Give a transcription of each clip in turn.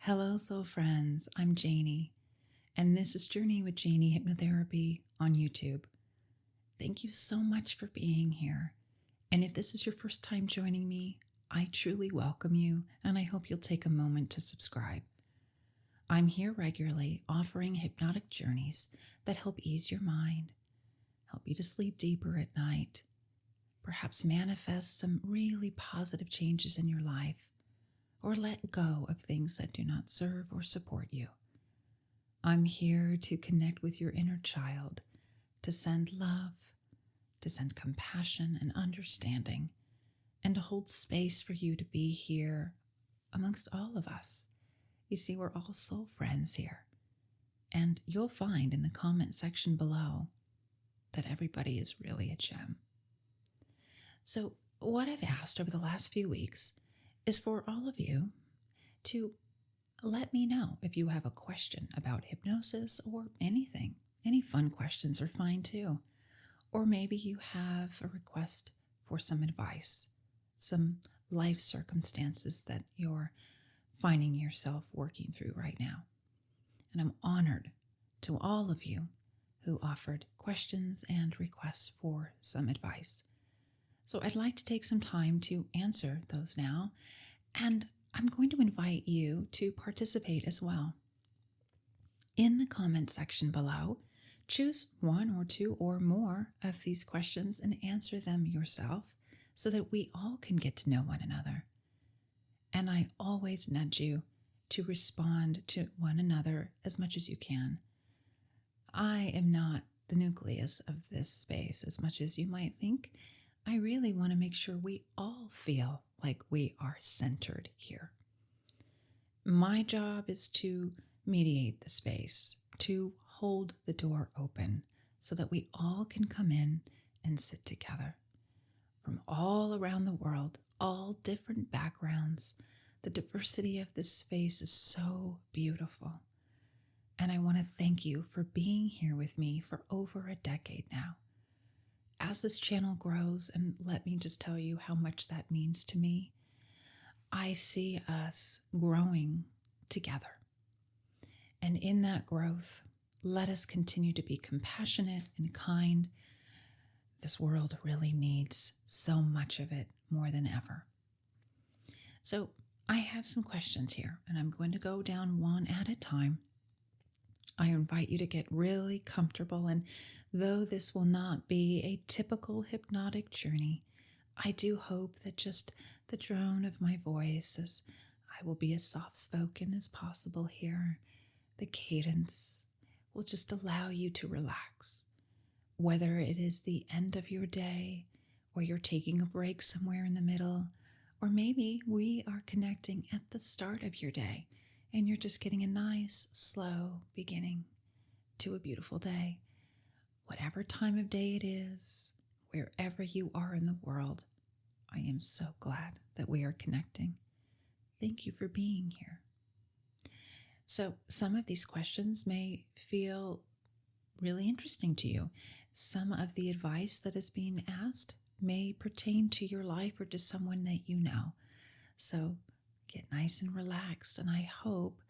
Hello, soul friends. I'm Jayni, and this is Journey with Jayni Hypnotherapy on YouTube. Thank you so much for being here. And if this is your first time joining me, I truly welcome you, and I hope you'll take a moment to subscribe. I'm here regularly offering hypnotic journeys that help ease your mind, help you to sleep deeper at night, perhaps manifest some really positive changes in your life, or let go of things that do not serve or support you. I'm here to connect with your inner child, to send love, to send compassion and understanding, and to hold space for you to be here amongst all of us. You see, we're all soul friends here, and you'll find in the comment section below that everybody is really a gem. So, what I've asked over the last few weeks is for all of you to let me know if you have a question about hypnosis or anything. Any fun questions are fine too. Or maybe you have a request for some advice, some life circumstances that you're finding yourself working through right now. And I'm honored to all of you who offered questions and requests for some advice. So I'd like to take some time to answer those now, and I'm going to invite you to participate as well. In the comment section below, choose one or two or more of these questions and answer them yourself so that we all can get to know one another. And I always nudge you to respond to one another as much as you can. I am not the nucleus of this space as much as you might think. I really want to make sure we all feel like we are centered here. My job is to mediate the space, to hold the door open so that we all can come in and sit together. From all around the world, all different backgrounds, the diversity of this space is so beautiful. And I want to thank you for being here with me for over a decade now. As this channel grows, and let me just tell you how much that means to me, I see us growing together. And in that growth, let us continue to be compassionate and kind. This world really needs so much of it more than ever. So I have some questions here, and I'm going to go down one at a time. I invite you to get really comfortable, and though this will not be a typical hypnotic journey, I do hope that just the drone of my voice, as I will be as soft-spoken as possible here, the cadence will just allow you to relax. Whether it is the end of your day, or you're taking a break somewhere in the middle, or maybe we are connecting at the start of your day, and you're just getting a nice, slow beginning to a beautiful day. Whatever time of day it is, wherever you are in the world, I am so glad that we are connecting. Thank you for being here. So some of these questions may feel really interesting to you. Some of the advice that is being asked may pertain to your life or to someone that you know. So get nice and relaxed, and I hope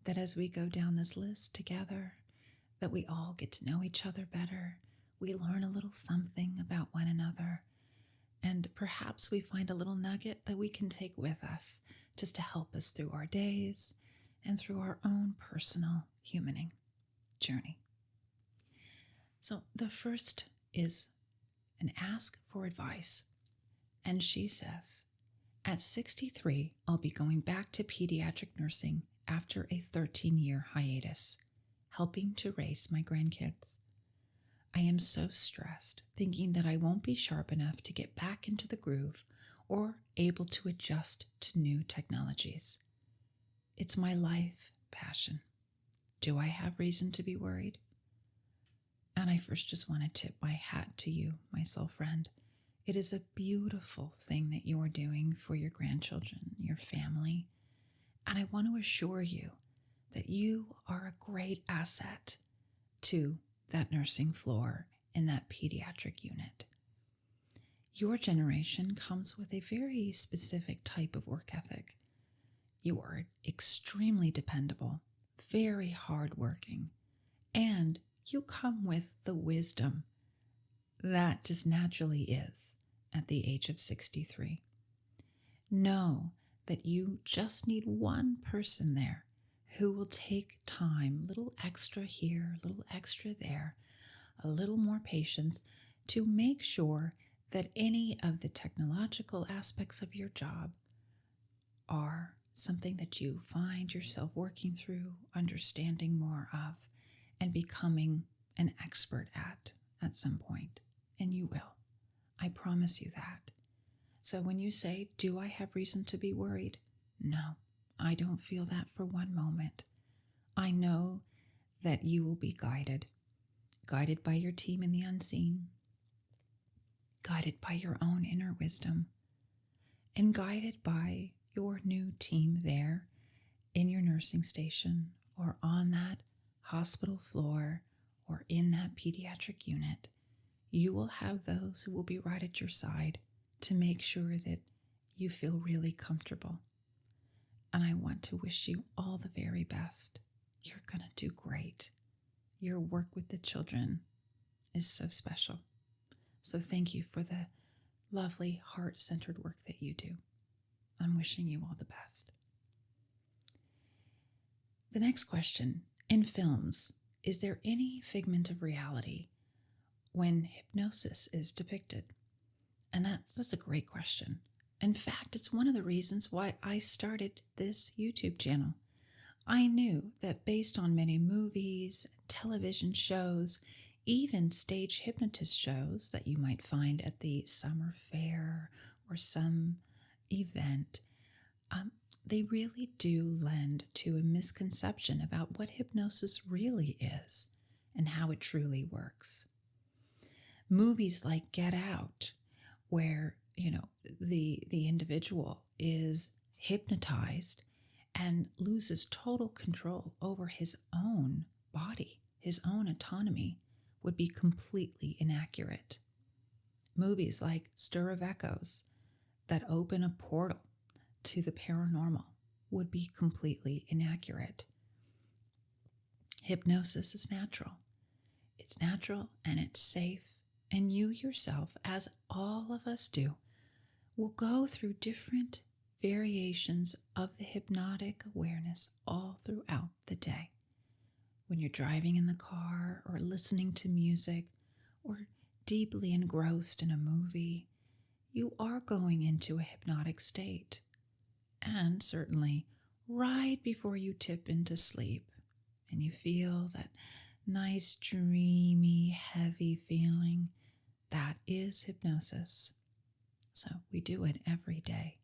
that as we go down this list together, that we all get to know each other better. We learn a little something about one another, and perhaps we find a little nugget that we can take with us just to help us through our days and through our own personal humaning journey. So the first is an ask for advice. And she says, at 63, I'll be going back to pediatric nursing after a 13-year hiatus, helping to raise my grandkids. I am so stressed, thinking that I won't be sharp enough to get back into the groove or able to adjust to new technologies. It's my life passion. Do I have reason to be worried? And I first just want to tip my hat to you, my soul friend. It is a beautiful thing that you are doing for your grandchildren, your family. And I want to assure you that you are a great asset to that nursing floor in that pediatric unit. Your generation comes with a very specific type of work ethic. You are extremely dependable, very hardworking, and you come with the wisdom that just naturally is at the age of 63. Know that you just need one person there who will take time, a little extra here, a little extra there, a little more patience to make sure that any of the technological aspects of your job are something that you find yourself working through, understanding more of, and becoming an expert at some point. And you will. I promise you that. So when you say, do I have reason to be worried? No, I don't feel that for one moment. I know that you will be guided by your team in the unseen, guided by your own inner wisdom, and guided by your new team there in your nursing station or on that hospital floor or in that pediatric unit. You will have those who will be right at your side to make sure that you feel really comfortable. And I want to wish you all the very best. You're going to do great. Your work with the children is so special. So thank you for the lovely, heart-centered work that you do. I'm wishing you all the best. The next question, in films, is there any figment of reality when hypnosis is depicted? And that's a great question. In fact, it's one of the reasons why I started this YouTube channel. I knew that based on many movies, television shows, even stage hypnotist shows that you might find at the summer fair or some event, they really do lend to a misconception about what hypnosis really is and how it truly works. Movies like Get Out, where the individual is hypnotized and loses total control over his own body, his own autonomy, would be completely inaccurate. Movies like Stir of Echoes that open a portal to the paranormal would be completely inaccurate. Hypnosis is natural. It's natural and it's safe. And you yourself, as all of us do, will go through different variations of the hypnotic awareness all throughout the day. When you're driving in the car or listening to music or deeply engrossed in a movie, you are going into a hypnotic state. And certainly right before you tip into sleep and you feel that nice, dreamy, heavy feeling, that is hypnosis. So we do it every day.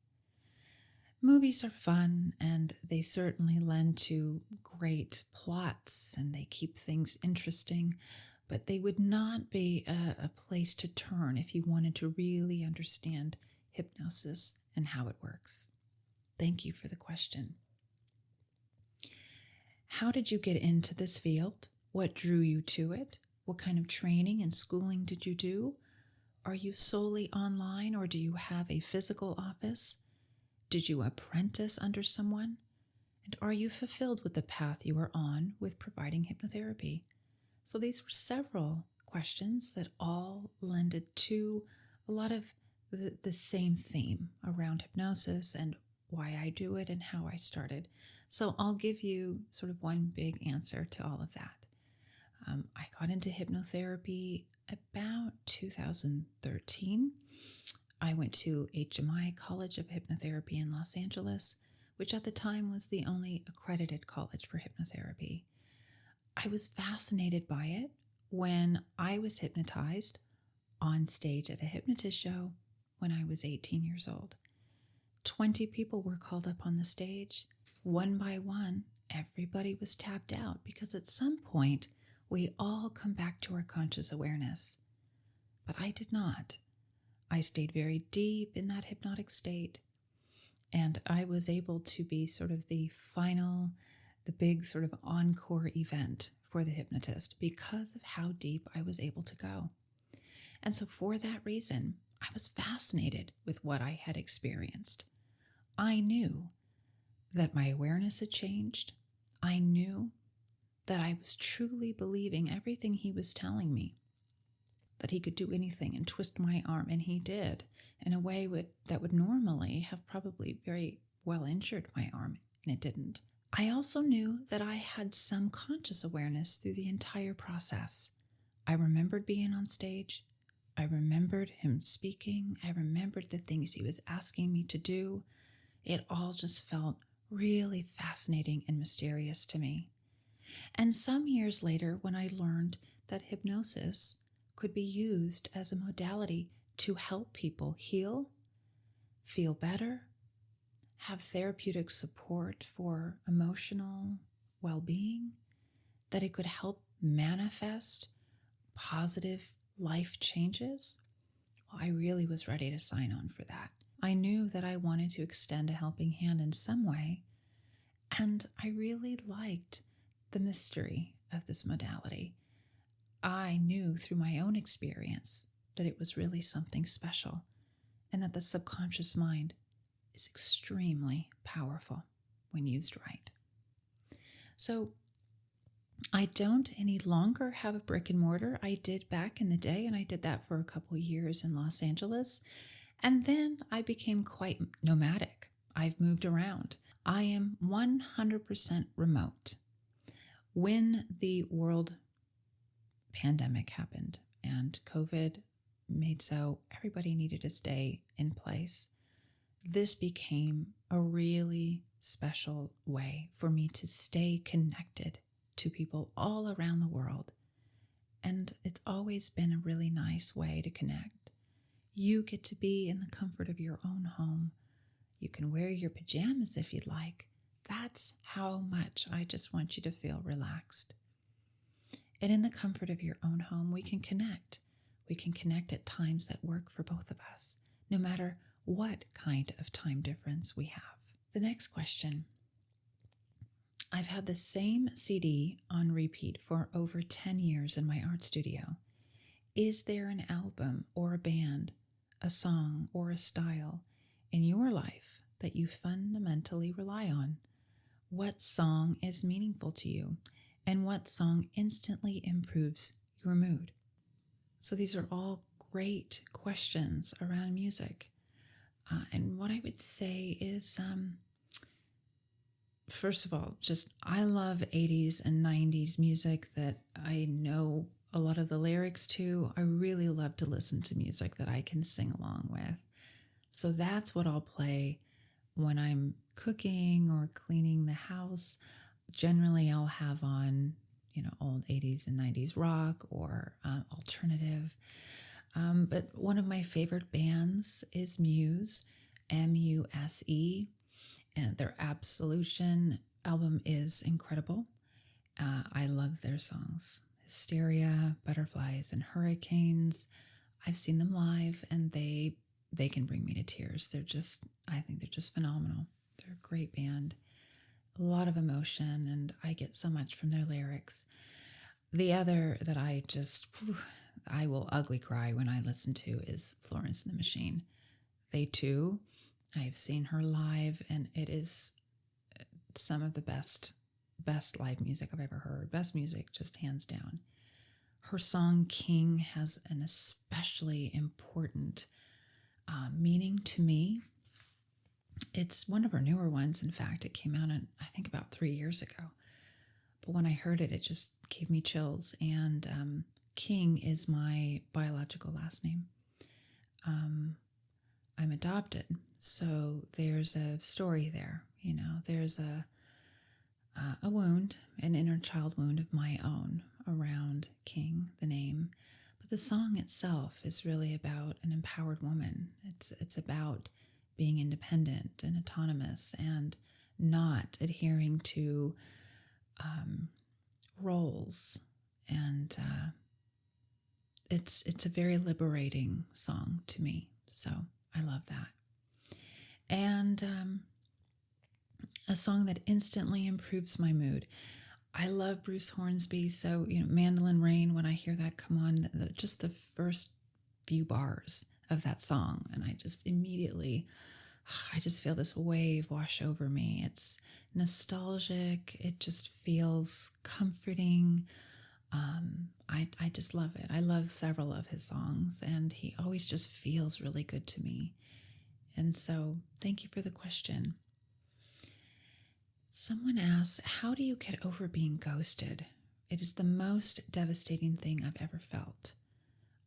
Movies are fun and they certainly lend to great plots and they keep things interesting, but they would not be a place to turn if you wanted to really understand hypnosis and how it works. Thank you for the question. How did you get into this field? What drew you to it? What kind of training and schooling did you do? Are you solely online or do you have a physical office? Did you apprentice under someone? And are you fulfilled with the path you are on with providing hypnotherapy? So these were several questions that all lended to a lot of the same theme around hypnosis and why I do it and how I started. So I'll give you sort of one big answer to all of that. I got into hypnotherapy about 2013. I went to HMI College of Hypnotherapy in Los Angeles, which at the time was the only accredited college for hypnotherapy. I was fascinated by it when I was hypnotized on stage at a hypnotist show when I was 18 years old. 20 people were called up on the stage. One by one, everybody was tapped out because at some point, we all come back to our conscious awareness. But I did not. I stayed very deep in that hypnotic state, and I was able to be sort of the big sort of encore event for the hypnotist because of how deep I was able to go. And so for that reason, I was fascinated with what I had experienced. I knew that my awareness had changed. I knew that I was truly believing everything he was telling me, that he could do anything and twist my arm, and he did in a way that would normally have probably very well injured my arm, and it didn't. I also knew that I had some conscious awareness through the entire process. I remembered being on stage. I remembered him speaking. I remembered the things he was asking me to do. It all just felt really fascinating and mysterious to me. And some years later, when I learned that hypnosis could be used as a modality to help people heal, feel better, have therapeutic support for emotional well-being, that it could help manifest positive life changes, well, I really was ready to sign on for that. I knew that I wanted to extend a helping hand in some way, and I really liked the mystery of this modality. I knew through my own experience that it was really something special, and that the subconscious mind is extremely powerful when used right. So I don't any longer have a brick and mortar. I did back in the day, and I did that for a couple years in Los Angeles. And then I became quite nomadic. I've moved around. I am 100% remote. When the world pandemic happened and COVID made so everybody needed to stay in place, this became a really special way for me to stay connected to people all around the world. And it's always been a really nice way to connect. You get to be in the comfort of your own home. You can wear your pajamas if you'd like. That's how much I just want you to feel relaxed. And in the comfort of your own home, we can connect. We can connect at times that work for both of us, no matter what kind of time difference we have. The next question. I've had the same CD on repeat for over 10 years in my art studio. Is there an album or a band, a song or a style in your life that you fundamentally rely on? What song is meaningful to you, and what song instantly improves your mood? So these are all great questions around music. And what I would say is, first of all, just I love 80s and 90s music that I know a lot of the lyrics to. I really love to listen to music that I can sing along with. So that's what I'll play when I'm cooking or cleaning the house. Generally, I'll have on, old 80s and 90s rock or alternative. But one of my favorite bands is Muse, Muse, and their Absolution album is incredible. I love their songs. Hysteria, Butterflies, and Hurricanes. I've seen them live, and they can bring me to tears. I think they're just phenomenal. They're a great band. A lot of emotion, and I get so much from their lyrics. The other that I will ugly cry when I listen to is Florence and the Machine. They too, I've seen her live, and it is some of the best live music I've ever heard. Best music, just hands down. Her song King has an especially important meaning to me. It's one of her newer ones. In fact, it came out I think about 3 years ago. But when I heard it, it just gave me chills. And King is my biological last name. I'm adopted, so there's a story there. There's a wound, an inner child wound of my own around King, the name. But the song itself is really about an empowered woman. It's about being independent and autonomous and not adhering to roles. And it's a very liberating song to me. So I love that. And a song that instantly improves my mood. I love Bruce Hornsby, so, Mandolin Rain, when I hear that come on, just the first few bars of that song, and I just immediately I just feel this wave wash over me. It's nostalgic. It just feels comforting. I just love it. I love several of his songs, and he always just feels really good to me. And so, thank you for the question. Someone asks, how do you get over being ghosted? It is the most devastating thing I've ever felt.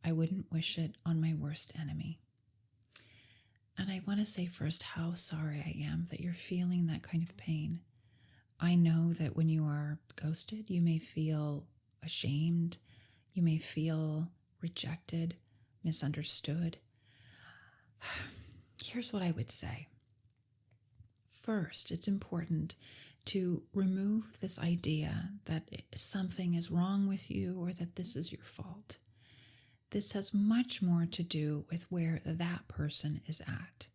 I wouldn't wish it on my worst enemy. And I want to say first how sorry I am that you're feeling that kind of pain. I know that when you are ghosted, you may feel ashamed, you may feel rejected, misunderstood. Here's what I would say. First, it's important to remove this idea that something is wrong with you or that this is your fault. This has much more to do with where that person is at.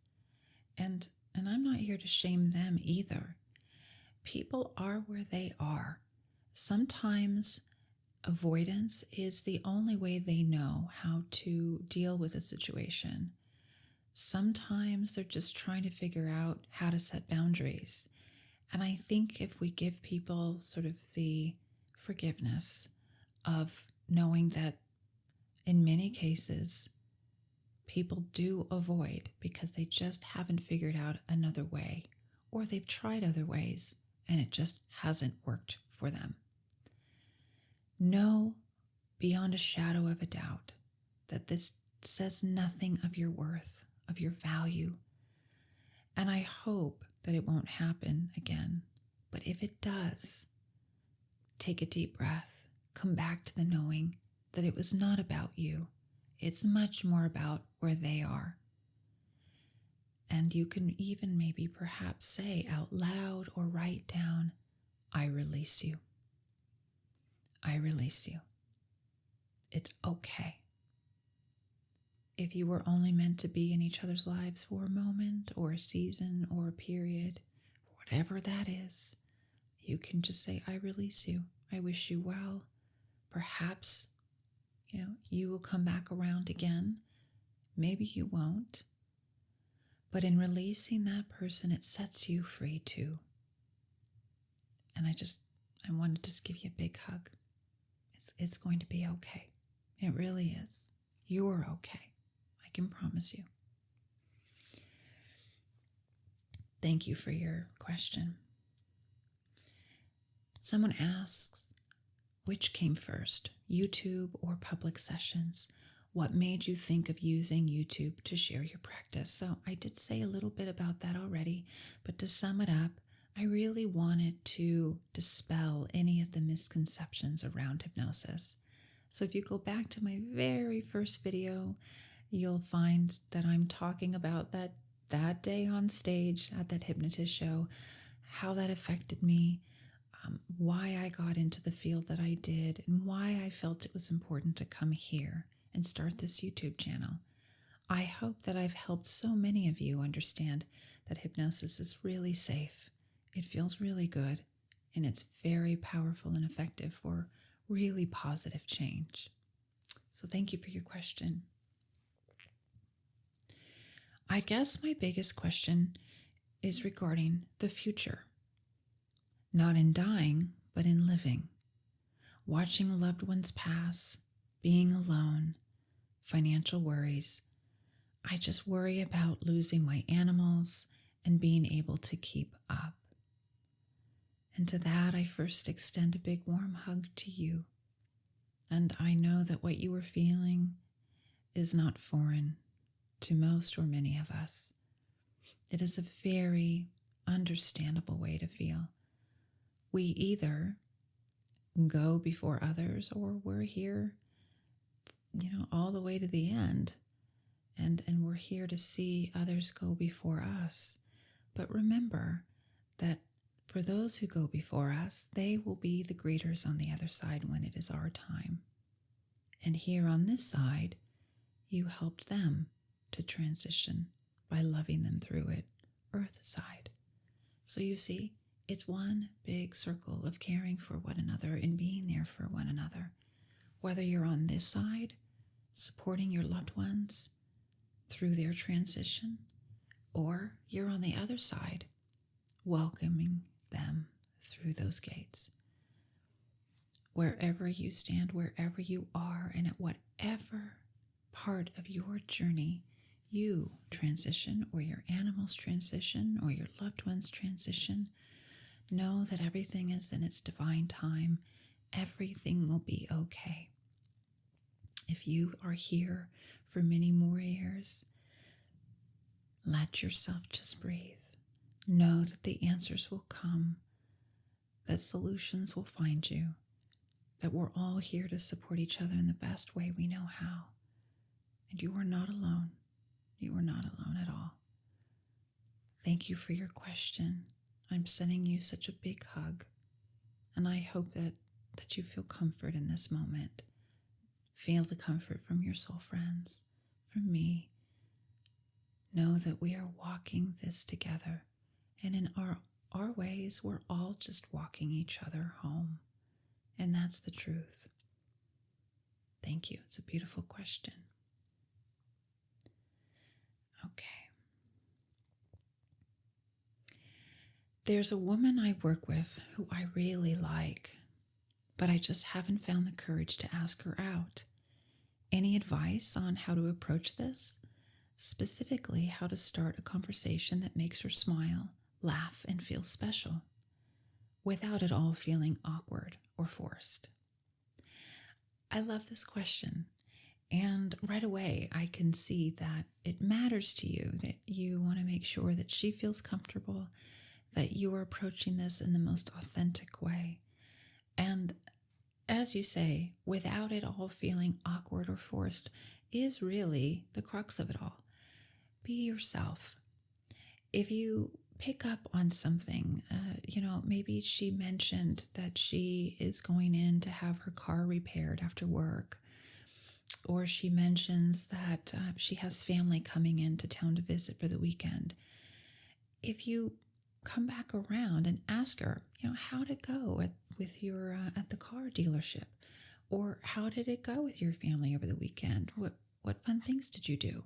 And I'm not here to shame them either. People are where they are. Sometimes avoidance is the only way they know how to deal with a situation. Sometimes they're just trying to figure out how to set boundaries. And I think if we give people sort of the forgiveness of knowing that in many cases, people do avoid because they just haven't figured out another way, or they've tried other ways and it just hasn't worked for them. Know beyond a shadow of a doubt that this says nothing of your worth, of your value. And I hope that it won't happen again. But if it does, take a deep breath. Come back to the knowing that it was not about you. It's much more about where they are. And you can even maybe perhaps say out loud or write down, I release you. I release you. It's okay. If you were only meant to be in each other's lives for a moment or a season or a period, whatever that is, you can just say, I release you. I wish you well. Perhaps, you will come back around again. Maybe you won't. But in releasing that person, it sets you free too. And I want to just give you a big hug. It's going to be okay. It really is. You're okay. I can promise you. Thank you for your question. Someone asks, which came first, YouTube or public sessions? What made you think of using YouTube to share your practice? So I did say a little bit about that already, but to sum it up, I really wanted to dispel any of the misconceptions around hypnosis. So if you go back to my very first video, you'll find that I'm talking about that day on stage at that hypnotist show, how that affected me, why I got into the field that I did, and why I felt it was important to come here and start this YouTube channel. I hope that I've helped so many of you understand that hypnosis is really safe. It feels really good, and it's very powerful and effective for really positive change. So thank you for your question. I guess my biggest question is regarding the future. Not in dying, but in living. Watching loved ones pass, being alone, financial worries. I just worry about losing my animals and being able to keep up. And to that, I first extend a big warm hug to you. And I know that what you are feeling is not foreign to most or many of us. It is a very understandable way to feel. We either go before others or we're here, all the way to the end. And we're here to see others go before us. But remember that for those who go before us, they will be the greeters on the other side when it is our time. And here on this side, you helped them to transition by loving them through it, earth side. So you see, it's one big circle of caring for one another and being there for one another. Whether you're on this side, supporting your loved ones through their transition, or you're on the other side, welcoming them through those gates. Wherever you stand, wherever you are, and at whatever part of your journey you transition, or your animals transition, or your loved ones transition, know that everything is in its divine time. Everything will be okay. If you are here for many more years, let yourself just breathe. Know that the answers will come, that solutions will find you, that we're all here to support each other in the best way we know how. And you are not alone. You are not alone at all. Thank you for your question. I'm sending you such a big hug, and I hope that you feel comfort in this moment. Feel the comfort from your soul friends, from me. Know that we are walking this together, and in our ways, we're all just walking each other home. And that's the truth. Thank you. It's a beautiful question. Okay. There's a woman I work with who I really like, but I just haven't found the courage to ask her out. Any advice on how to approach this? Specifically, how to start a conversation that makes her smile, laugh, and feel special, without it all feeling awkward or forced. I love this question. And right away, I can see that it matters to you, that you want to make sure that she feels comfortable, that you are approaching this in the most authentic way. And as you say, without it all feeling awkward or forced, is really the crux of it all. Be yourself. If you pick up on something, maybe she mentioned that she is going in to have her car repaired after work, or she mentions that she has family coming into town to visit for the weekend. If you come back around and ask her, how did it go at the car dealership, or how did it go with your family over the weekend? What fun things did you do?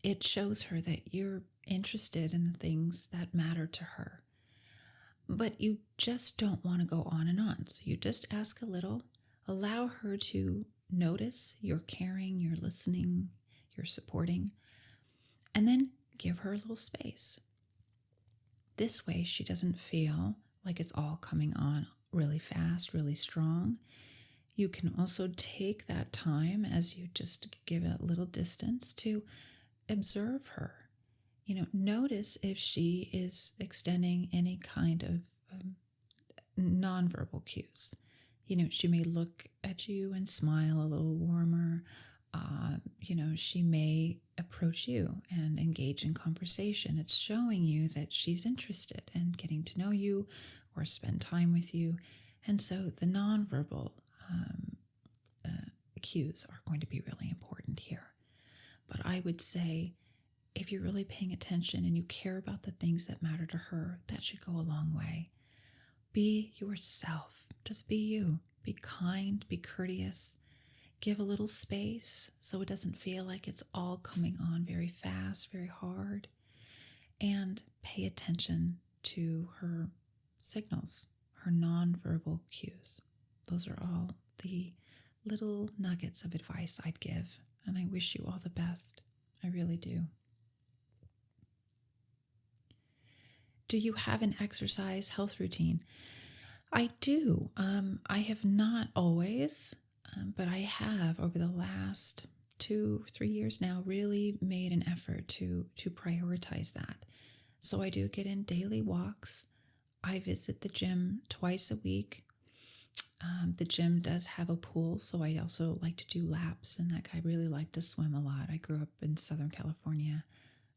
It shows her that you're interested in the things that matter to her. But you just don't want to go on and on. So you just ask a little, allow her to notice you're caring, you're listening, you're supporting, and then give her a little space. This way she doesn't feel like it's all coming on really fast, really strong. You can also take that time as you just give a little distance to observe her. Notice if she is extending any kind of nonverbal cues. She may look at you and smile a little warmer. She may approach you and engage in conversation. It's showing you that she's interested in getting to know you or spend time with you. And so the nonverbal cues are going to be really important here. But I would say, if you're really paying attention and you care about the things that matter to her, that should go a long way. Be yourself. Just be you. Be kind, be courteous. Give a little space so it doesn't feel like it's all coming on very fast, very hard. And pay attention to her signals, her nonverbal cues. Those are all the little nuggets of advice I'd give. And I wish you all the best. I really do. Do you have an exercise health routine? I do. I have not always, but I have over the last 2-3 years now really made an effort to prioritize that. So I do get in daily walks. I visit the gym twice a week. The gym does have a pool, so I also like to do laps, and I really like to swim a lot. I grew up in Southern California.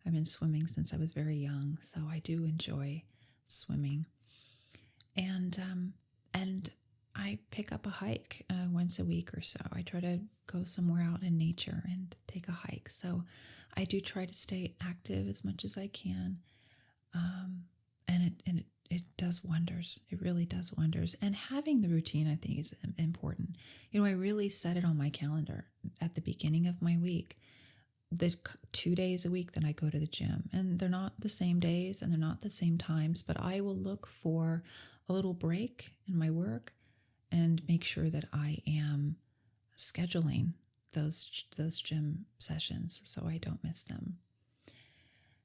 I've been swimming since I was very young, so I do enjoy swimming. And I pick up a hike once a week or so. I try to go somewhere out in nature and take a hike. So I do try to stay active as much as I can, and it does wonders. It really does wonders. And having the routine, I think, is important. I really set it on my calendar at the beginning of my week. the 2 days a week that I go to the gym, and they're not the same days and they're not the same times, but I will look for a little break in my work and make sure that I am scheduling those gym sessions so I don't miss them.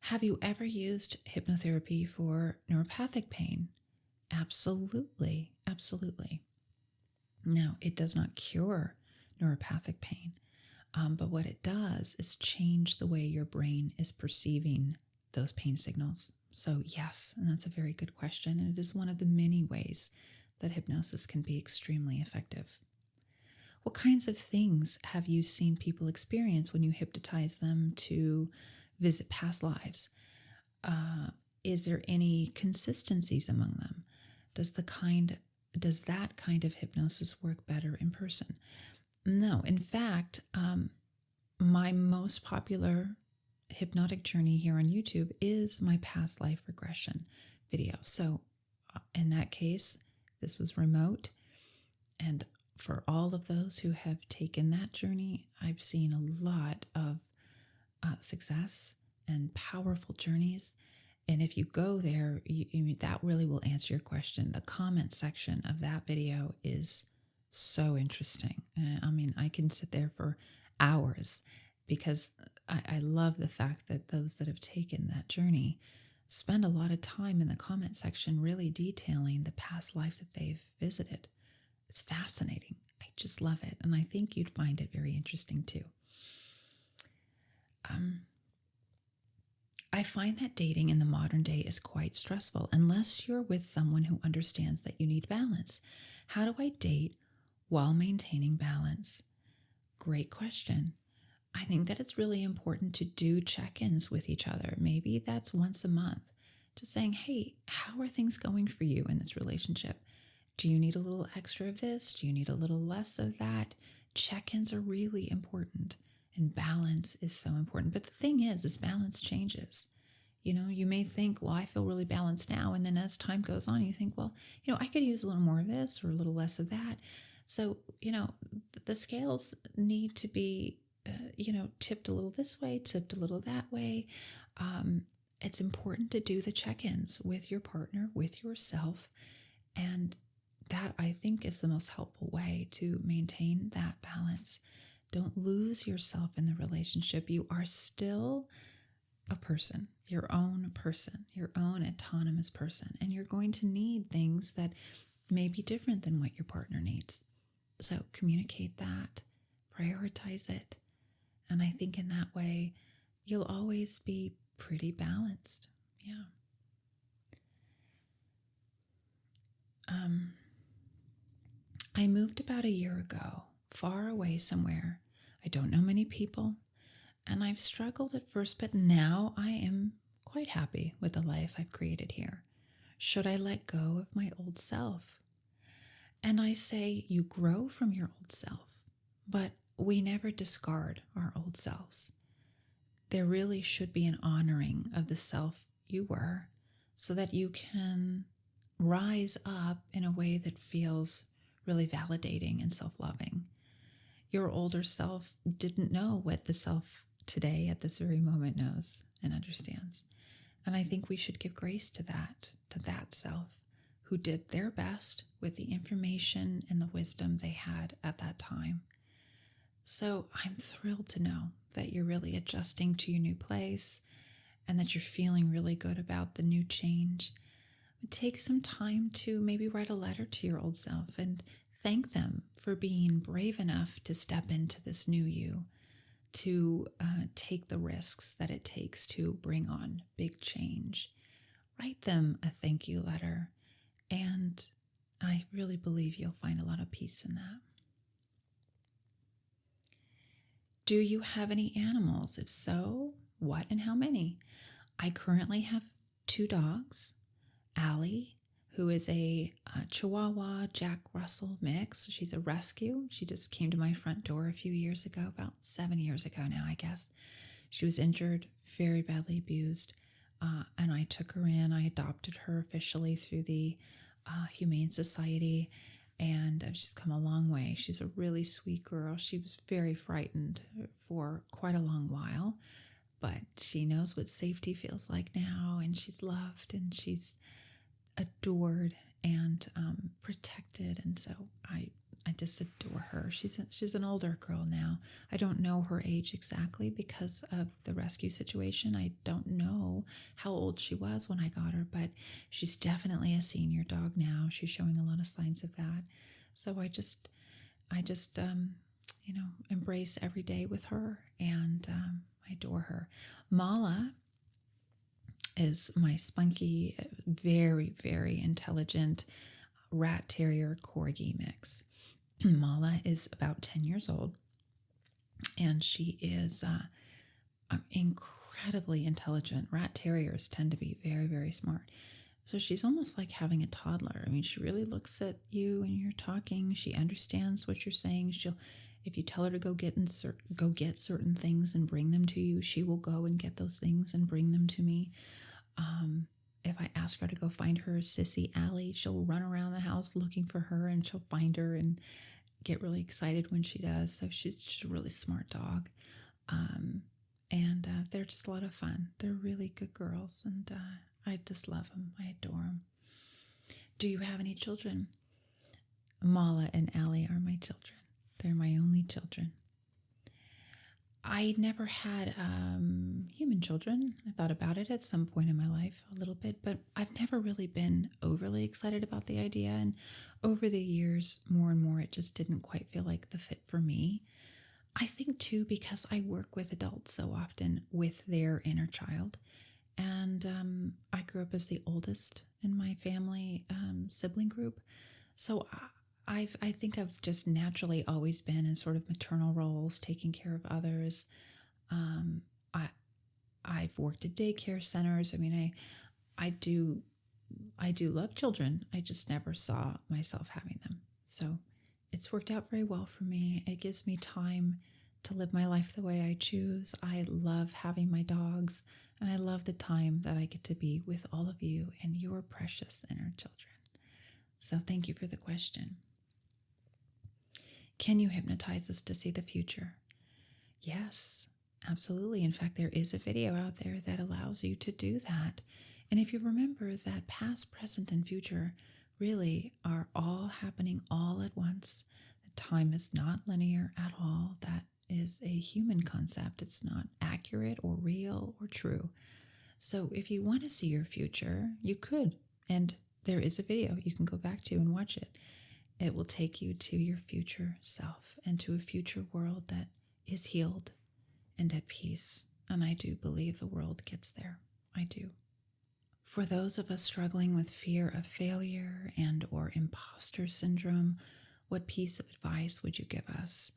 Have you ever used hypnotherapy for neuropathic pain? Absolutely, absolutely. Now, it does not cure neuropathic pain, but what it does is change the way your brain is perceiving those pain signals. So, yes, and that's a very good question. And it is one of the many ways that hypnosis can be extremely effective. What kinds of things have you seen people experience when you hypnotize them to visit past lives? Is there any consistencies among them? Does that kind of hypnosis work better in person? No. In fact, my most popular hypnotic journey here on YouTube is my past life regression video. So in that case, this was remote. And for all of those who have taken that journey, I've seen a lot of success and powerful journeys. And if you go there, that really will answer your question. The comment section of that video is so interesting. I can sit there for hours because I love the fact that those that have taken that journey spend a lot of time in the comment section really detailing the past life that they've visited. It's fascinating. I just love it. And I think you'd find it very interesting too. I find that dating in the modern day is quite stressful unless you're with someone who understands that you need balance. How do I date while maintaining balance? Great question. I think that it's really important to do check-ins with each other. Maybe that's once a month. Just saying, hey, how are things going for you in this relationship? Do you need a little extra of this? Do you need a little less of that? Check-ins are really important. And balance is so important. But the thing is balance changes. You may think, well, I feel really balanced now. And then as time goes on, you think, well, I could use a little more of this or a little less of that. So, the scales need to be, tipped a little this way, tipped a little that way. It's important to do the check-ins with your partner, with yourself. And that, I think, is the most helpful way to maintain that balance. Don't lose yourself in the relationship. You are still a person, your own autonomous person, and you're going to need things that may be different than what your partner needs. So communicate that, prioritize it, and I think in that way, you'll always be pretty balanced. Yeah. I moved about a year ago, far away somewhere. I don't know many people, and I've struggled at first, but now I am quite happy with the life I've created here. Should I let go of my old self? And I say, you grow from your old self, but we never discard our old selves. There really should be an honoring of the self you were so that you can rise up in a way that feels really validating and self-loving. Your older self didn't know what the self today at this very moment knows and understands. And I think we should give grace to that self who did their best with the information and the wisdom they had at that time. So I'm thrilled to know that you're really adjusting to your new place and that you're feeling really good about the new change. Take some time to maybe write a letter to your old self and thank them for being brave enough to step into this new you, to take the risks that it takes to bring on big change. Write them a thank you letter, and I really believe you'll find a lot of peace in that. Do you have any animals? If so, what and how many? I currently have 2 dogs. Allie, who is a Chihuahua Jack Russell mix. She's a rescue. She just came to my front door a few years ago, about 7 years ago now, I guess. She was injured, very badly abused, and I took her in. I adopted her officially through the Humane Society, and she's come a long way. She's a really sweet girl. She was very frightened for quite a long while, but she knows what safety feels like now, and she's loved and she's adored and protected. And so I just adore her. She's an older girl now. I don't know her age exactly because of the rescue situation. I don't know how old she was when I got her, but she's definitely a senior dog now. She's showing a lot of signs of that. So I just embrace every day with her, and I adore her. Mala is my spunky, very, very intelligent rat terrier corgi mix. Mala is about 10 years old, and she is incredibly intelligent. Rat terriers tend to be very, very smart. So she's almost like having a toddler. I mean, she really looks at you when you're talking. She understands what you're saying. If you tell her to go get certain things and bring them to you, she will go and get those things and bring them to me. If I ask her to go find her sissy Allie, she'll run around the house looking for her, and she'll find her and get really excited when she does. So she's just a really smart dog. And they're just a lot of fun. They're really good girls, and I just love them. I adore them. Do you have any children? Mala and Allie are my children. They're my only children. I never had human children. I thought about it at some point in my life a little bit, but I've never really been overly excited about the idea. And over the years, more and more, it just didn't quite feel like the fit for me. I think, too, because I work with adults so often with their inner child. And I grew up as the oldest in my family sibling group. So I think I've just naturally always been in sort of maternal roles, taking care of others. I've worked at daycare centers. I mean, I do love children. I just never saw myself having them. So it's worked out very well for me. It gives me time to live my life the way I choose. I love having my dogs, and I love the time that I get to be with all of you and your precious inner children. So thank you for the question. Can you hypnotize us to see the future? Yes, absolutely. In fact, there is a video out there that allows you to do that. And if you remember that past, present, and future really are all happening all at once, the time is not linear at all. That is a human concept. It's not accurate or real or true. So if you want to see your future, you could. And there is a video you can go back to and watch it. It will take you to your future self and to a future world that is healed and at peace. And I do believe the world gets there. I do. For those of us struggling with fear of failure and or impostor syndrome, what piece of advice would you give us?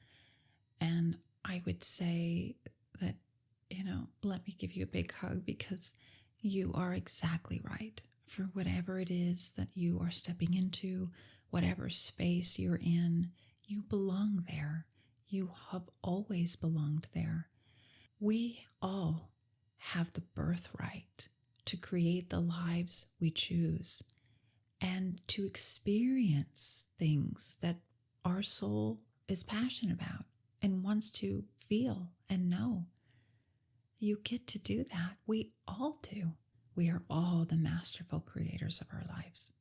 And I would say that, let me give you a big hug, because you are exactly right. For whatever it is that you are stepping into, whatever space you're in, you belong there. You have always belonged there. We all have the birthright to create the lives we choose and to experience things that our soul is passionate about and wants to feel and know. You get to do that. We all do. We are all the masterful creators of our lives.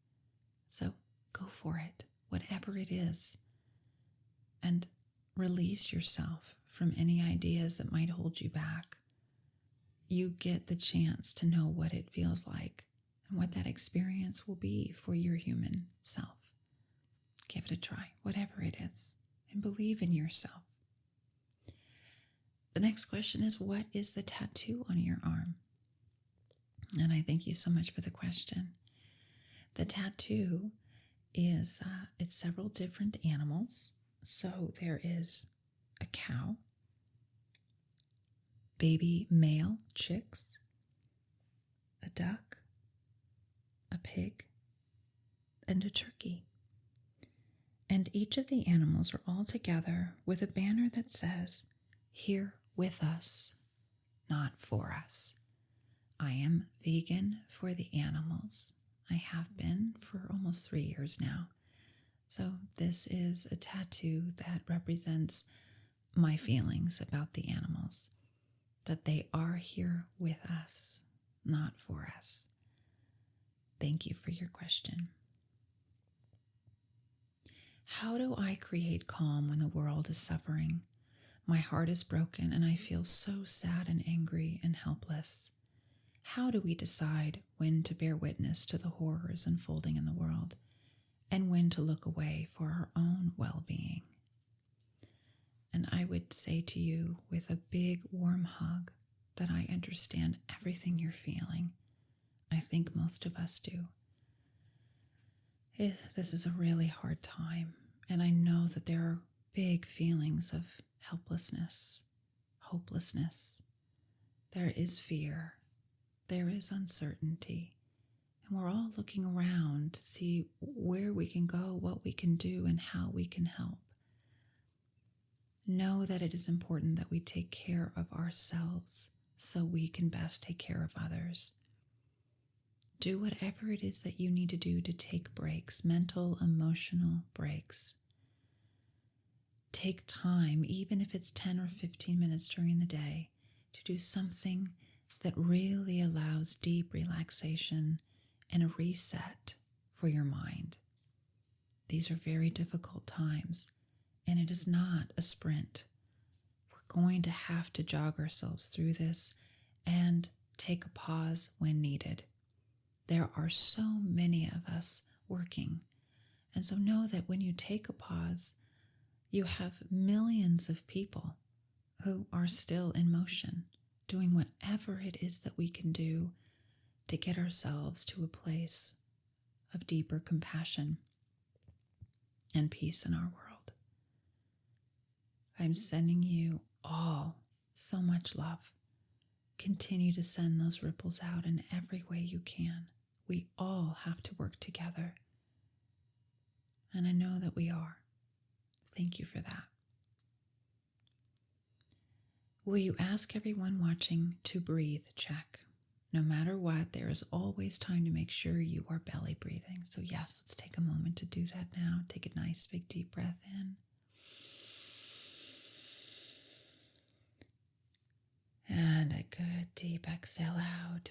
So go for it, whatever it is, and release yourself from any ideas that might hold you back. You get the chance to know what it feels like and what that experience will be for your human self. Give it a try, whatever it is, and believe in yourself. The next question is, what is the tattoo on your arm? And I thank you so much for the question. The tattoo is, it's several different animals. So there is a cow, baby male chicks, a duck, a pig, and a turkey. And each of the animals are all together with a banner that says, "Here with us, not for us." I am vegan for the animals. I have been for almost 3 years now. So this is a tattoo that represents my feelings about the animals, that they are here with us, not for us. Thank you for your question. How do I create calm when the world is suffering? My heart is broken and I feel so sad and angry and helpless. How do we decide when to bear witness to the horrors unfolding in the world and when to look away for our own well-being? And I would say to you with a big warm hug that I understand everything you're feeling. I think most of us do. This is a really hard time, and I know that there are big feelings of helplessness, hopelessness. There is fear. There is uncertainty. And we're all looking around to see where we can go, what we can do, and how we can help. Know that it is important that we take care of ourselves so we can best take care of others. Do whatever it is that you need to do to take breaks, mental, emotional breaks. Take time, even if it's 10 or 15 minutes during the day, to do something that really allows deep relaxation and a reset for your mind. These are very difficult times, and it is not a sprint. We're going to have to jog ourselves through this and take a pause when needed. There are so many of us working, and so know that when you take a pause, you have millions of people who are still in motion, doing whatever it is that we can do to get ourselves to a place of deeper compassion and peace in our world. I'm sending you all so much love. Continue to send those ripples out in every way you can. We all have to work together. And I know that we are. Thank you for that. Will you ask everyone watching to breathe check? No matter what, there is always time to make sure you are belly breathing. So yes, let's take a moment to do that now. Take a nice big deep breath in. And a good deep exhale out.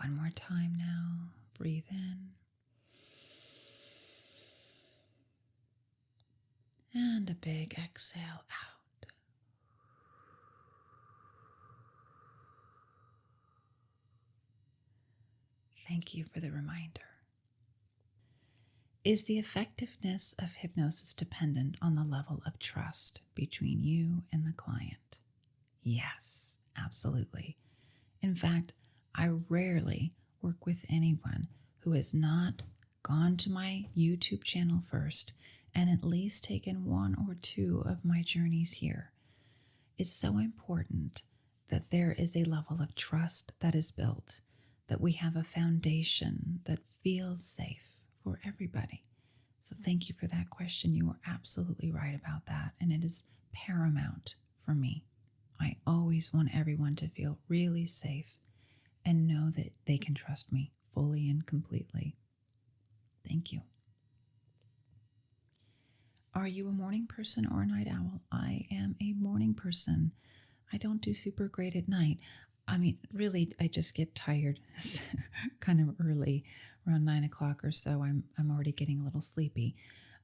One more time now. Breathe in. And a big exhale out. Thank you for the reminder. Is the effectiveness of hypnosis dependent on the level of trust between you and the client? Yes, absolutely. In fact, I rarely work with anyone who has not gone to my YouTube channel first and at least taken one or two of my journeys here. It's so important that there is a level of trust that is built, that we have a foundation that feels safe for everybody. So thank you for that question. You are absolutely right about that, and it is paramount for me. I always want everyone to feel really safe and know that they can trust me fully and completely. Thank you. Are you a morning person or a night owl? I am a morning person. I don't do super great at night. I mean, really, I just get tired kind of early, around 9 o'clock or so. I'm already getting a little sleepy.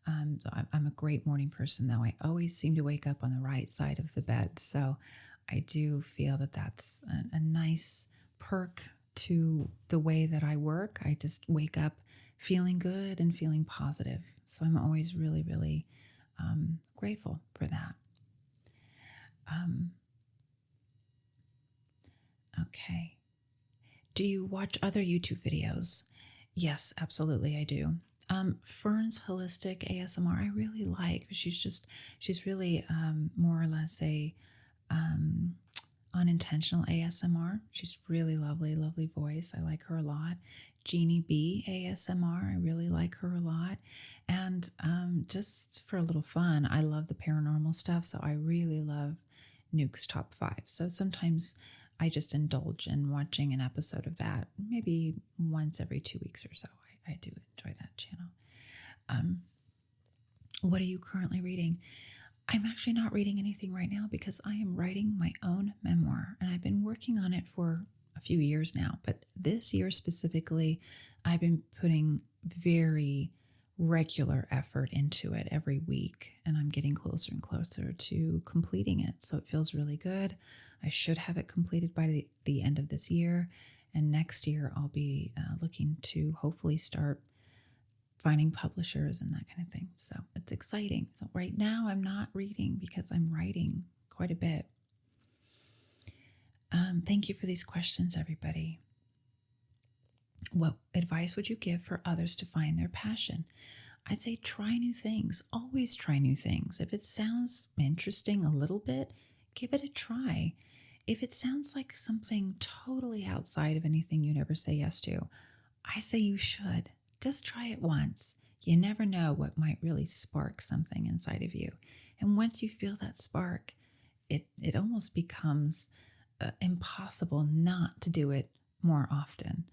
I'm a great morning person, though. I always seem to wake up on the right side of the bed. So I do feel that that's a nice perk to the way that I work. I just wake up feeling good and feeling positive. So I'm always really, really grateful for that. Okay. Do you watch other YouTube videos? Yes, absolutely, I do. Fern's Holistic ASMR, I really like. She's really more or less a unintentional ASMR. She's really lovely, lovely voice. I like her a lot. Jayni B ASMR, I really like her a lot. And just for a little fun, I love the paranormal stuff, so I really love Nuke's Top 5. So sometimes I just indulge in watching an episode of that maybe once every 2 weeks or so. I do enjoy that channel. Um, what are you currently reading? I'm actually not reading anything right now because I am writing my own memoir, and I've been working on it for a few years now. But this year specifically, I've been putting very regular effort into it every week, and I'm getting closer and closer to completing it. So it feels really good. I should have it completed by the end of this year, and next year I'll be looking to hopefully start finding publishers and that kind of thing. So it's exciting. So right now I'm not reading because I'm writing quite a bit. Thank you for these questions, everybody. What advice would you give for others to find their passion? I'd say try new things. Always try new things. If it sounds interesting a little bit, give it a try. If it sounds like something totally outside of anything you'd ever say yes to, I say you should. Just try it once. You never know what might really spark something inside of you. And once you feel that spark, it almost becomes impossible not to do it more often.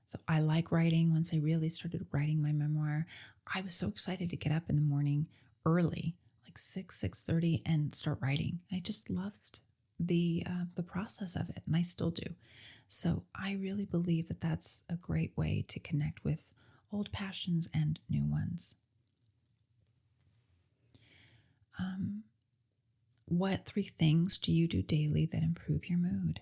So I like writing. Once I really started writing my memoir, I was so excited to get up in the morning early, like 6:30, and start writing. I just loved the process of it, and I still do. So I really believe that that's a great way to connect with old passions and new ones. What 3 things do you do daily that improve your mood?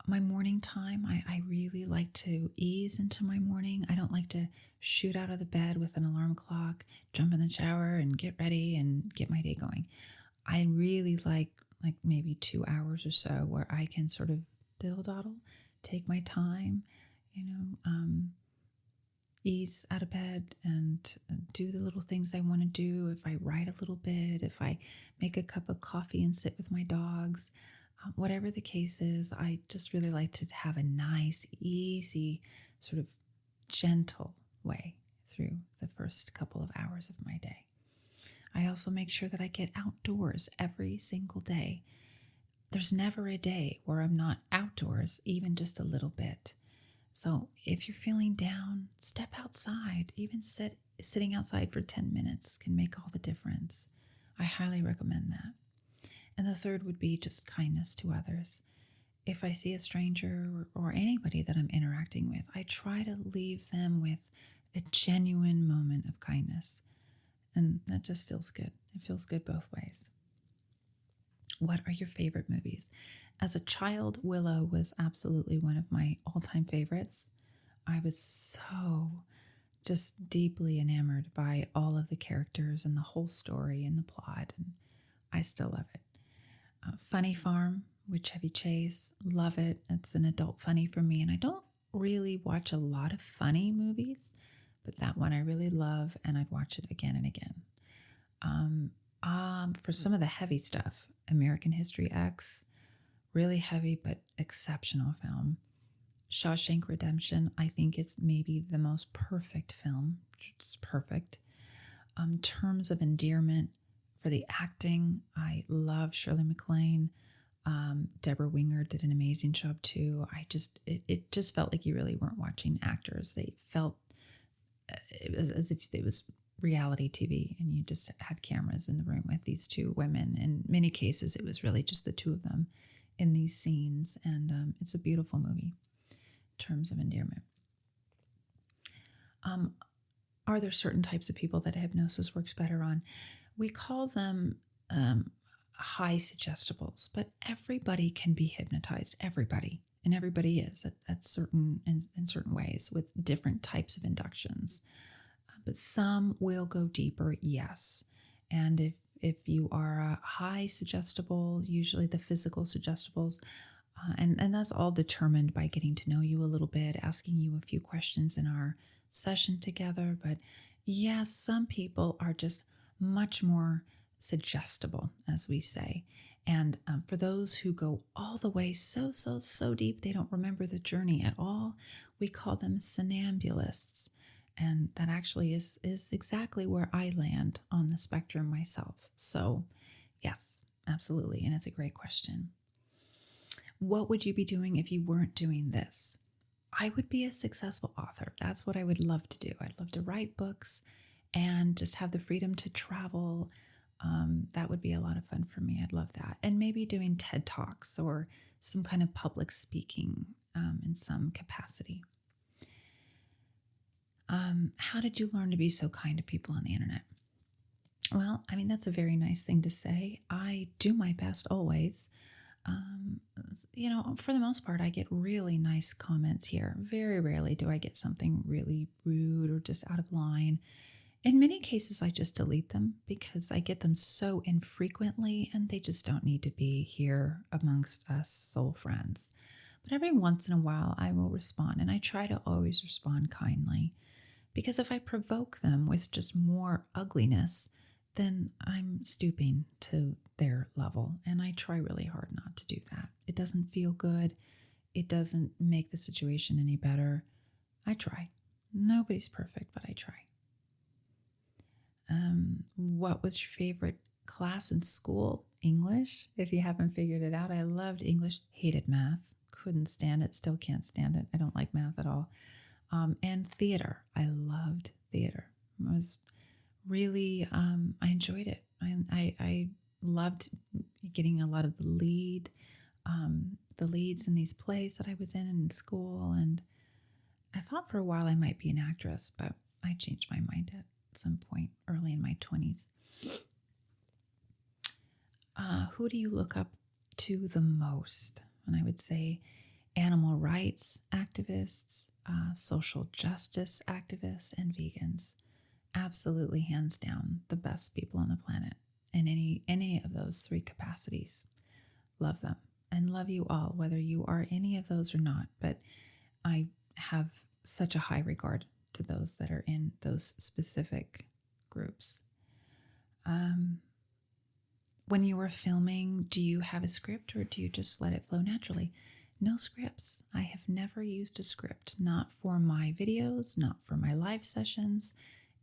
My morning time, I really like to ease into my morning. I don't like to shoot out of the bed with an alarm clock, jump in the shower and get ready and get my day going. I really like maybe 2 hours or so where I can sort of diddle-daddle, take my time, ease out of bed and do the little things I want to do. If I write a little bit, if I make a cup of coffee and sit with my dogs, whatever the case is, I just really like to have a nice, easy, sort of gentle way through the first couple of hours of my day. I also make sure that I get outdoors every single day. There's never a day where I'm not outdoors, even just a little bit. So if you're feeling down, step outside. Even sitting outside for 10 minutes can make all the difference. I highly recommend that. And the third would be just kindness to others. If I see a stranger or anybody that I'm interacting with, I try to leave them with a genuine moment of kindness. And that just feels good. It feels good both ways. What are your favorite movies? As a child, Willow was absolutely one of my all-time favorites. I was so just deeply enamored by all of the characters and the whole story and the plot, and I still love it. Funny Farm with Chevy Chase, love it. It's an adult funny for me, and I don't really watch a lot of funny movies, but that one I really love, and I'd watch it again and again. For some of the heavy stuff, American History X, really heavy but exceptional film. Shawshank Redemption, I think, is maybe the most perfect film. It's perfect. Terms of endearment, for the acting, I love Shirley MacLaine. Deborah Winger did an amazing job too. It just felt like you really weren't watching actors. They felt it was as if it was reality TV and you just had cameras in the room with these two women. In many cases, it was really just the two of them in these scenes, and it's a beautiful movie. Terms of endearment. Are there certain types of people that hypnosis works better on? We call them high suggestibles, but everybody can be hypnotized. Everybody, and everybody is at certain in certain ways with different types of inductions. But some will go deeper, yes. And if you are a high suggestible, usually the physical suggestibles, and that's all determined by getting to know you a little bit, asking you a few questions in our session together. But yes, some people are just much more suggestible, as we say. And for those who go all the way so deep, they don't remember the journey at all, we call them somnambulists. And that actually is exactly where I land on the spectrum myself. So yes, absolutely. And it's a great question. What would you be doing if you weren't doing this? I would be a successful author. That's what I would love to do. I'd love to write books and just have the freedom to travel. That would be a lot of fun for me. I'd love that. And maybe doing TED Talks or some kind of public speaking in some capacity. How did you learn to be so kind to people on the internet? Well, I mean, that's a very nice thing to say. I do my best always. Um, for the most part, I get really nice comments here. Very rarely do I get something really rude or just out of line. In many cases, I just delete them because I get them so infrequently and they just don't need to be here amongst us soul friends. But every once in a while, I will respond, and I try to always respond kindly because if I provoke them with just more ugliness, then I'm stooping to their level, and I try really hard not to do that. It doesn't feel good. It doesn't make the situation any better. I try. Nobody's perfect, but I try. What was your favorite class in school? English, if you haven't figured it out. I loved English, hated math, couldn't stand it, still can't stand it. I don't like math at all. And theater. I loved theater. It was really, I enjoyed it. I loved getting a lot of the leads in these plays that I was in school. And I thought for a while I might be an actress, but I changed my mind at some point early in my 20s. Who do you look up to the most? And I would say animal rights activists, social justice activists, and vegans. Absolutely, hands down, the best people on the planet in any of those three capacities. Love them and love you all, whether you are any of those or not. But I have such a high regard to those that are in those specific groups. When you are filming, do you have a script or do you just let it flow naturally? No scripts. I have never used a script, not for my videos, not for my live sessions.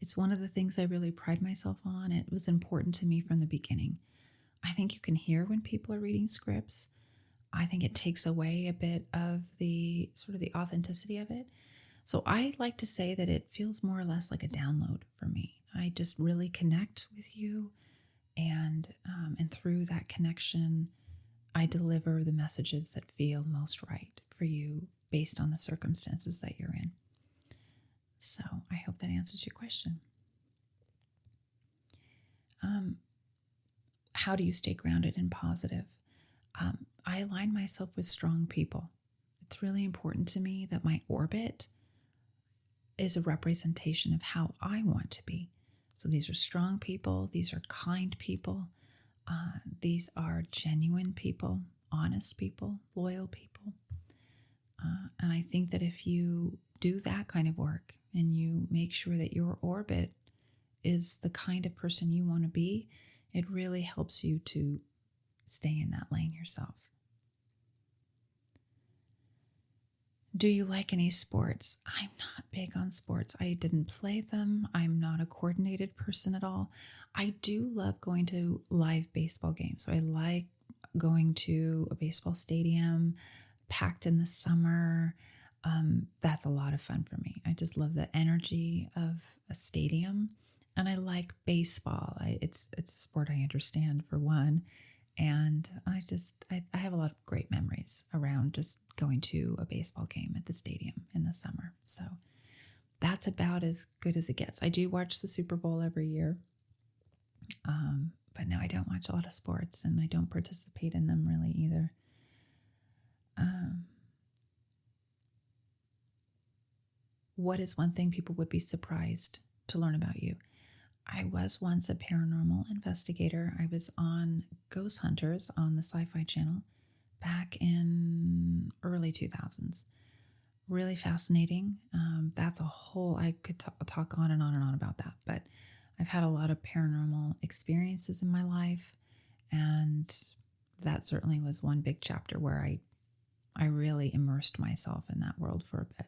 It's one of the things I really pride myself on. It was important to me from the beginning. I think you can hear when people are reading scripts. I think it takes away a bit of the sort of the authenticity of it. So I like to say that it feels more or less like a download for me. I just really connect with you, and through that connection, I deliver the messages that feel most right for you based on the circumstances that you're in. So I hope that answers your question. How do you stay grounded and positive? I align myself with strong people. It's really important to me that my orbit is a representation of how I want to be. So these are strong people. These are kind people. These are genuine people, honest people, loyal people. And I think that if you do that kind of work and you make sure that your orbit is the kind of person you want to be, it really helps you to stay in that lane yourself. Do you like any sports? I'm not big on sports. I didn't play them. I'm not a coordinated person at all. I do love going to live baseball games. So I like going to a baseball stadium, packed in the summer. That's a lot of fun for me. I just love the energy of a stadium. And I like baseball. It's a sport I understand, for one. And I have a lot of great memories around just going to a baseball game at the stadium in the summer. So that's about as good as it gets. I do watch the Super Bowl every year. But no, I don't watch a lot of sports, and I don't participate in them really either. What is one thing people would be surprised to learn about you? I was once a paranormal investigator. I was on Ghost Hunters on the Sci-Fi Channel back in early 2000s. Really fascinating. That's a whole, I could talk on and on and on about that, but I've had a lot of paranormal experiences in my life, and that certainly was one big chapter where I really immersed myself in that world for a bit.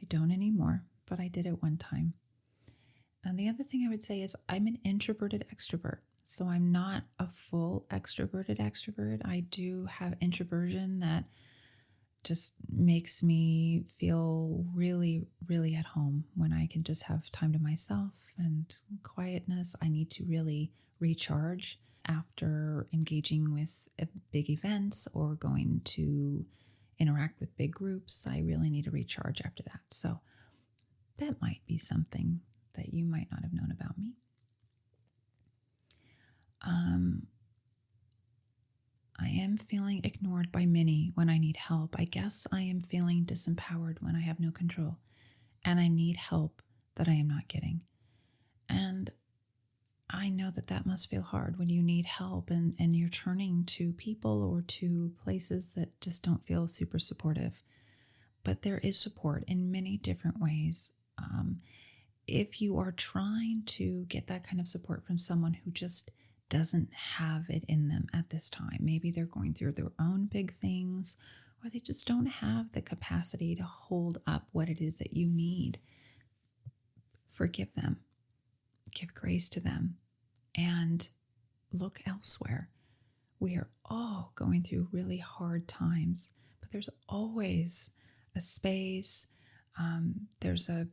I don't anymore, but I did at one time. And the other thing I would say is I'm an introverted extrovert. So I'm not a full extroverted extrovert. I do have introversion that just makes me feel really, really at home when I can just have time to myself and quietness. I need to really recharge after engaging with big events or going to interact with big groups. I really need to recharge after that. So that might be something that you might not have known about me. I am feeling ignored by many when I need help. I guess I am feeling disempowered when I have no control, and I need help that I am not getting. And I know that that must feel hard when you need help and you're turning to people or to places that just don't feel super supportive. But there is support in many different ways. If you are trying to get that kind of support from someone who just doesn't have it in them at this time, maybe they're going through their own big things, or they just don't have the capacity to hold up what it is that you need, forgive them, give grace to them, and look elsewhere. We are all going through really hard times, but there's always a space. There's a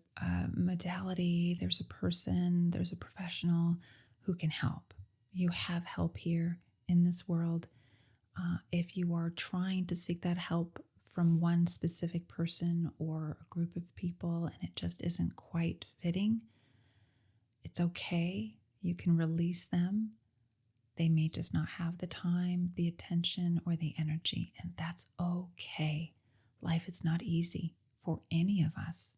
modality, there's a person, there's a professional who can help. You have help here in this world. If you are trying to seek that help from one specific person or a group of people and it just isn't quite fitting, it's okay. You can release them. They may just not have the time, the attention, or the energy, and that's okay. Life is not easy for any of us.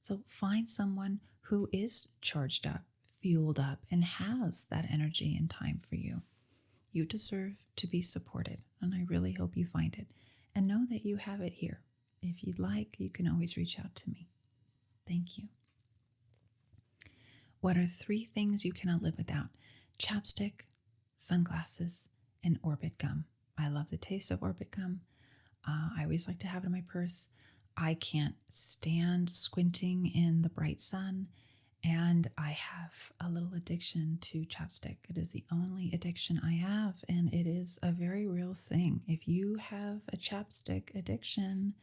So find someone who is charged up, fueled up, and has that energy and time for you. You deserve to be supported, and I really hope you find it. And know that you have it here. If you'd like, you can always reach out to me. Thank you. What are 3 things you cannot live without? Chapstick, sunglasses, and Orbit gum. I love the taste of Orbit gum. I always like to have it in my purse. I can't stand squinting in the bright sun, and I have a little addiction to chapstick. It is the only addiction I have, and it is a very real thing. If you have a chapstick addiction,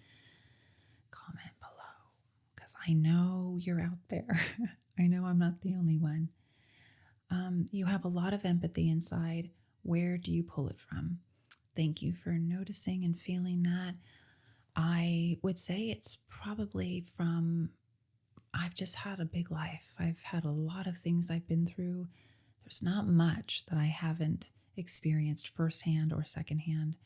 comment below, because I know you're out there. I know I'm not the only one. You have a lot of empathy inside. Where do you pull it from? Thank you for noticing and feeling that. I would say it's probably from, I've just had a big life. I've had a lot of things I've been through. There's not much that I haven't experienced firsthand or secondhand.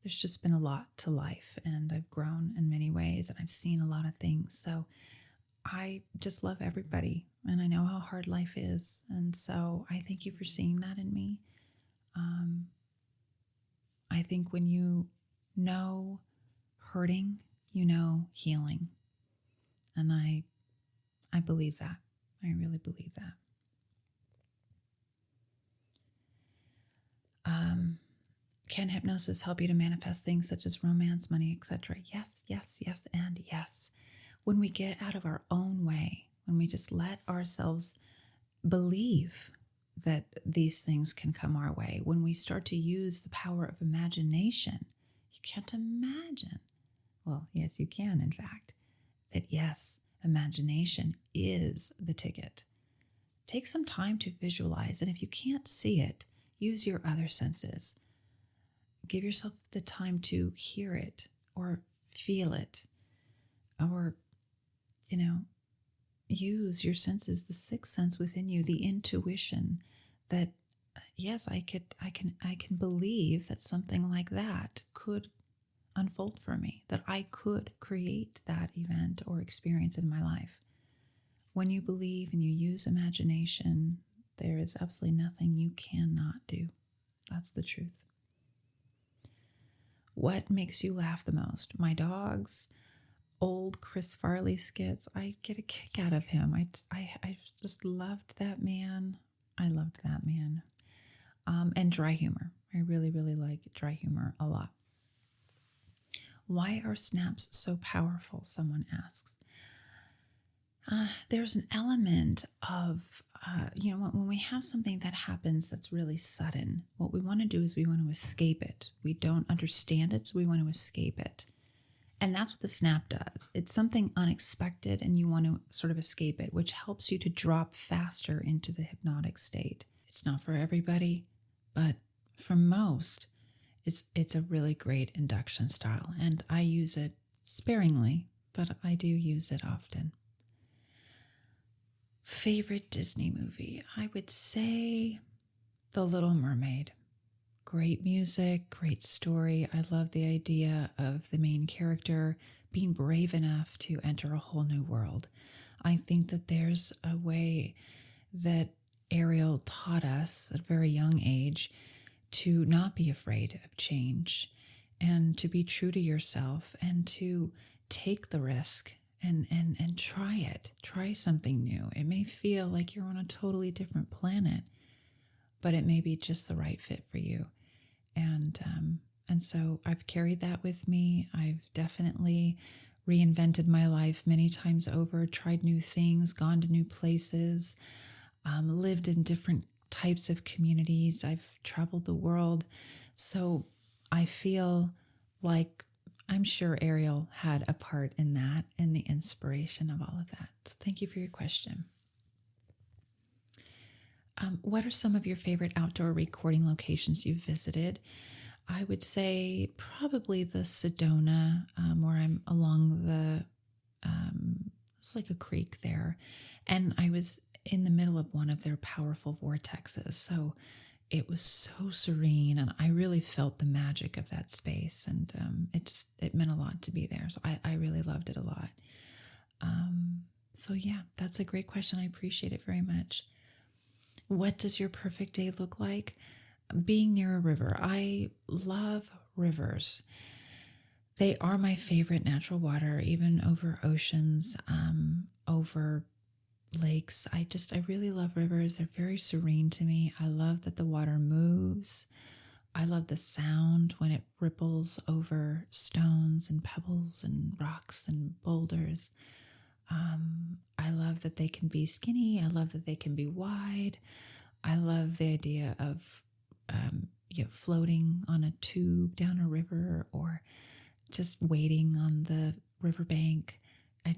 There's just been a lot to life, and I've grown in many ways, and I've seen a lot of things. So I just love everybody, and I know how hard life is. And so I thank you for seeing that in me. I think when you know hurting, you know healing. And I believe that. I really believe that. Can hypnosis help you to manifest things such as romance, money, etc.? Yes, yes, yes, and yes. When we get out of our own way, when we just let ourselves believe that these things can come our way, when we start to use the power of imagination, you can't imagine. Well, yes, you can, in fact, that yes, imagination is the ticket. Take some time to visualize, and if you can't see it, use your other senses. Give yourself the time to hear it or feel it, or, use your senses, the sixth sense within you, the intuition that, yes, I can believe that something like that could unfold for me, that I could create that event or experience in my life. When you believe and you use imagination, there is absolutely nothing you cannot do. That's the truth. What makes you laugh the most? My dogs, old Chris Farley skits. I get a kick out of him. I just loved that man. I loved that man. And dry humor. I really, really like dry humor a lot. Why are snaps so powerful? Someone asks. There's an element of, when we have something that happens that's really sudden, what we want to do is we want to escape it. We don't understand it, so we want to escape it. And that's what the snap does. It's something unexpected, and you want to sort of escape it, which helps you to drop faster into the hypnotic state. It's not for everybody, but for most, it's a really great induction style. And I use it sparingly, but I do use it often. Favorite Disney movie? I would say The Little Mermaid. Great music, great story. I love the idea of the main character being brave enough to enter a whole new world. I think that there's a way that Ariel taught us at a very young age to not be afraid of change and to be true to yourself and to take the risk and try it. Try something new. It may feel like you're on a totally different planet, but it may be just the right fit for you. And so I've carried that with me. I've definitely reinvented my life many times over, tried new things, gone to new places, lived in different types of communities. I've traveled the world. So I feel like I'm sure Ariel had a part in that, in the inspiration of all of that. So thank you for your question. What are some of your favorite outdoor recording locations you've visited? I would say probably the Sedona, where I'm along it's like a creek there. And I was in the middle of one of their powerful vortexes. So it was so serene, and I really felt the magic of that space. And it meant a lot to be there. So I really loved it a lot. So yeah, that's a great question. I appreciate it very much. What does your perfect day look like? Being near a river. I love rivers. They are my favorite natural water, even over oceans, over lakes. I really love rivers. They're very serene to me. I love that the water moves. I love the sound when it ripples over stones and pebbles and rocks and boulders. I love that they can be skinny. I love that they can be wide. I love the idea of floating on a tube down a river or just waiting on the riverbank. I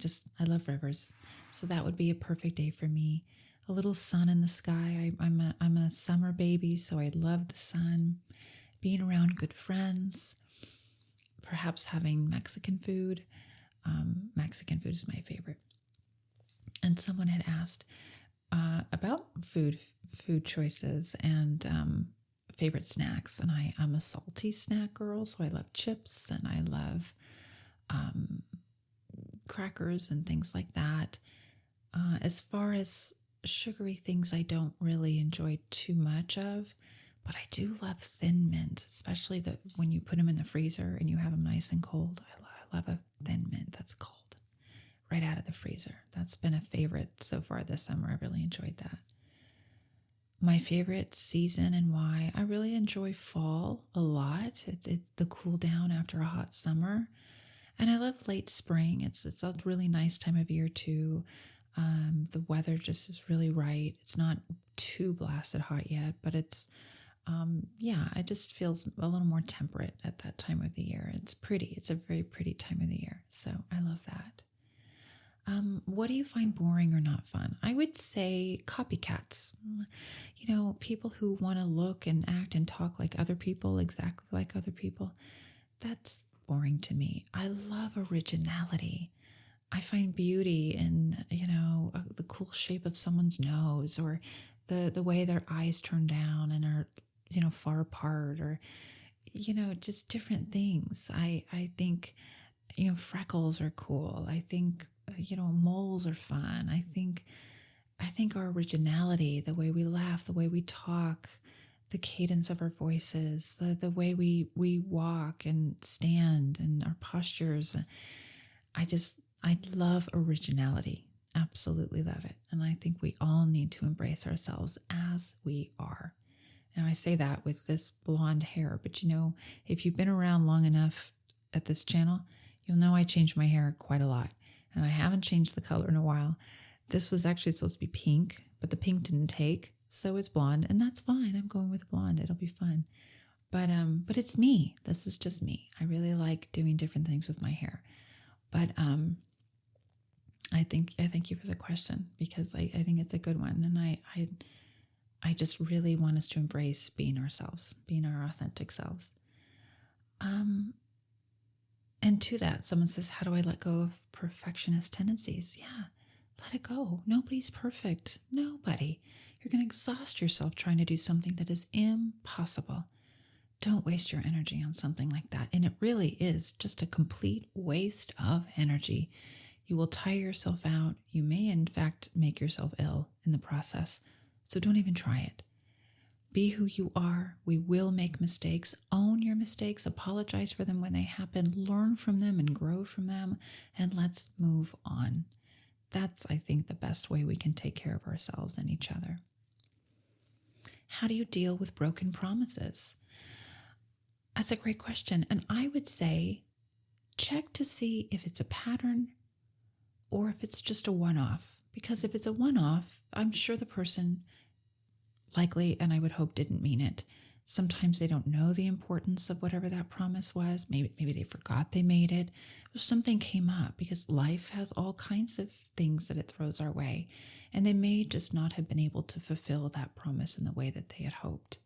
love rivers. So that would be a perfect day for me. A little sun in the sky. I'm a summer baby, so I love the sun. Being around good friends. Perhaps having Mexican food. Mexican food is my favorite. And someone had asked about food choices and favorite snacks. And I'm a salty snack girl, so I love chips and I love crackers and things like that. As far as sugary things, I don't really enjoy too much of, but I do love Thin Mints, especially when you put them in the freezer and you have them nice and cold. I love a Thin Mint that's cold right out of the freezer. That's been a favorite so far this summer. I really enjoyed that. My favorite season and why. I really enjoy fall a lot. It's the cool down after a hot summer. And I love late spring. It's a really nice time of year too. The weather just is really right. It's not too blasted hot yet, but it's, it just feels a little more temperate at that time of the year. It's pretty. It's a very pretty time of the year. So I love that. What do you find boring or not fun? I would say copycats. People who want to look and act and talk like other people, exactly like other people. That's boring to me. I love originality. I find beauty in, the cool shape of someone's nose or the way their eyes turn down and are, far apart or, just different things. I think, freckles are cool. I think, moles are fun. I think our originality, the way we laugh, the way we talk, the cadence of our voices, the way we walk and stand and our postures. I love originality. Absolutely love it. And I think we all need to embrace ourselves as we are. Now I say that with this blonde hair, but if you've been around long enough at this channel, you'll know I change my hair quite a lot. and I haven't changed the color in a while. This was actually supposed to be pink, but the pink didn't take, so it's blonde, and that's fine. I'm going with blonde. It'll be fun. But it's me. This is just me. I really like doing different things with my hair. But I thank you for the question, because I think it's a good one, and I just really want us to embrace being ourselves, being our authentic selves. And to that, someone says, how do I let go of perfectionist tendencies? Yeah, let it go. Nobody's perfect. Nobody. You're going to exhaust yourself trying to do something that is impossible. Don't waste your energy on something like that. And it really is just a complete waste of energy. You will tire yourself out. You may, in fact, make yourself ill in the process. So don't even try it. Be who you are. We will make mistakes. Own your mistakes. Apologize for them when they happen. Learn from them and grow from them. And let's move on. That's, I think, the best way we can take care of ourselves and each other. How do you deal with broken promises? That's a great question. And I would say check to see if it's a pattern or if it's just a one-off. Because if it's a one-off, I'm sure the person likely, and I would hope, didn't mean it. Sometimes they don't know the importance of whatever that promise was. Maybe they forgot they made it. Or something came up, because life has all kinds of things that it throws our way. And they may just not have been able to fulfill that promise in the way that they had hoped.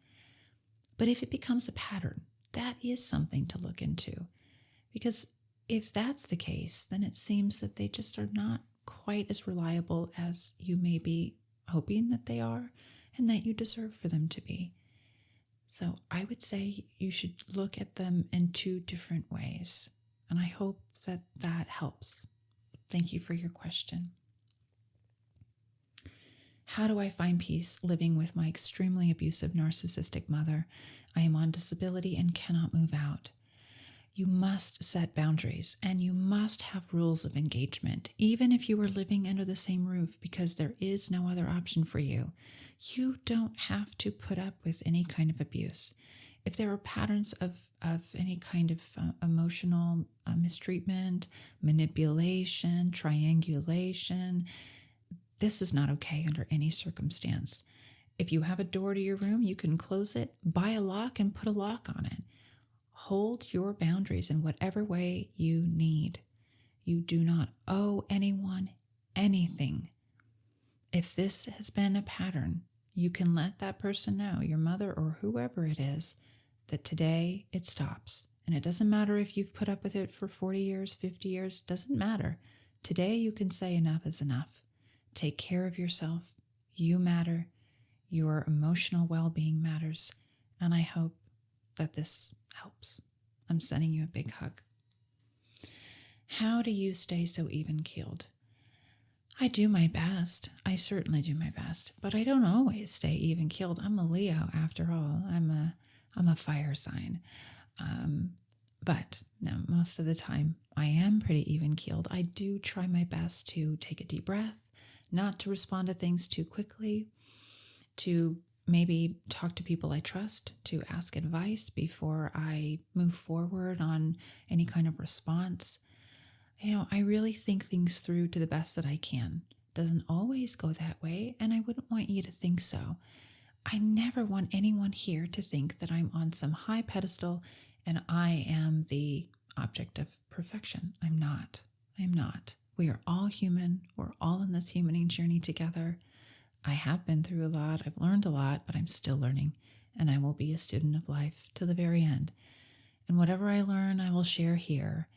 But if it becomes a pattern, that is something to look into. Because if that's the case, then it seems that they just are not quite as reliable as you may be hoping that they are, and that you deserve for them to be. So I would say you should look at them in two different ways. And I hope that that helps. Thank you for your question. How do I find peace living with my extremely abusive narcissistic mother? I am on disability and cannot move out. You must set boundaries, and you must have rules of engagement, even if you are living under the same roof, because there is no other option for you. You don't have to put up with any kind of abuse. If there are patterns of any kind of emotional mistreatment, manipulation, triangulation, this is not okay under any circumstance. If you have a door to your room, you can close it, buy a lock, and put a lock on it. Hold your boundaries in whatever way you need. You do not owe anyone anything. If this has been a pattern, you can let that person know, your mother or whoever it is, that today it stops. And it doesn't matter if you've put up with it for 40 years, 50 years, doesn't matter. Today you can say enough is enough. Take care of yourself. You matter. Your emotional well-being matters. And I hope that this helps. I'm sending you a big hug. How do you stay so even-keeled? I do my best. I certainly do my best, but I don't always stay even-keeled. I'm a Leo after all. I'm a fire sign. But no, most of the time I am pretty even-keeled. I do try my best to take a deep breath, not to respond to things too quickly, to maybe talk to people I trust, to ask advice before I move forward on any kind of response. I really think things through to the best that I can. Doesn't always go that way, and I wouldn't want you to think so. I never want anyone here to think that I'm on some high pedestal and I am the object of perfection. I'm not. I'm not. We are all human. We're all in this humaning journey together. I have been through a lot. I've learned a lot, but I'm still learning, and I will be a student of life to the very end. And whatever I learn, I will share here.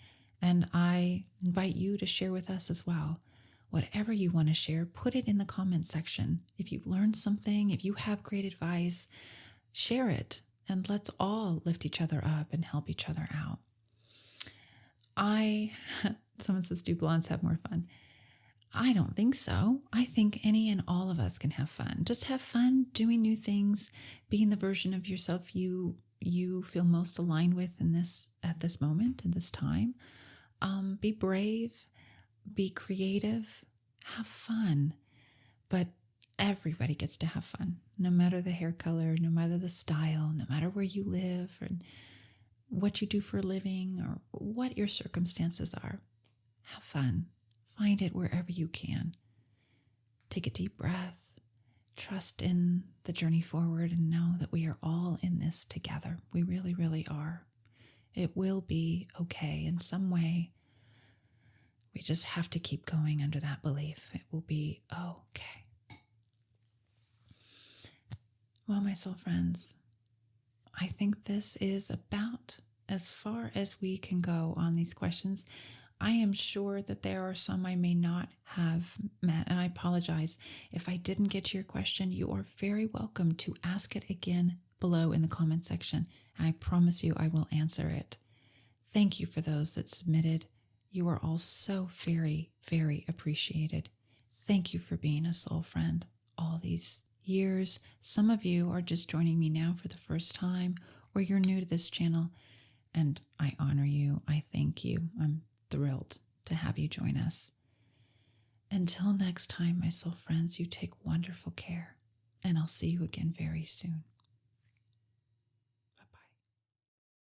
And I invite you to share with us as well. Whatever you want to share, put it in the comment section. If you've learned something, if you have great advice, share it. And let's all lift each other up and help each other out. Someone says, do blondes have more fun? I don't think so. I think any and all of us can have fun. Just have fun doing new things, being the version of yourself you feel most aligned with at this moment, in this time. Be brave, be creative, have fun. But everybody gets to have fun, no matter the hair color, no matter the style, no matter where you live, or what you do for a living, or what your circumstances are. Have fun. find it wherever you can. Take a deep breath. Trust in the journey forward and know that we are all in this together. We really, really are. It will be okay in some way. We just have to keep going under that belief. It will be okay. Well, my soul friends, I think this is about as far as we can go on these questions. I am sure that there are some I may not have met, and I apologize if I didn't get to your question. You are very welcome to ask it again below in the comment section. I promise you I will answer it. Thank you for those that submitted. You are all so very, very appreciated. Thank you for being a soul friend all these years. Some of you are just joining me now for the first time, or you're new to this channel, and I honor you. I thank you. I'm thrilled to have you join us. Until next time, my soul friends, you take wonderful care, and I'll see you again very soon.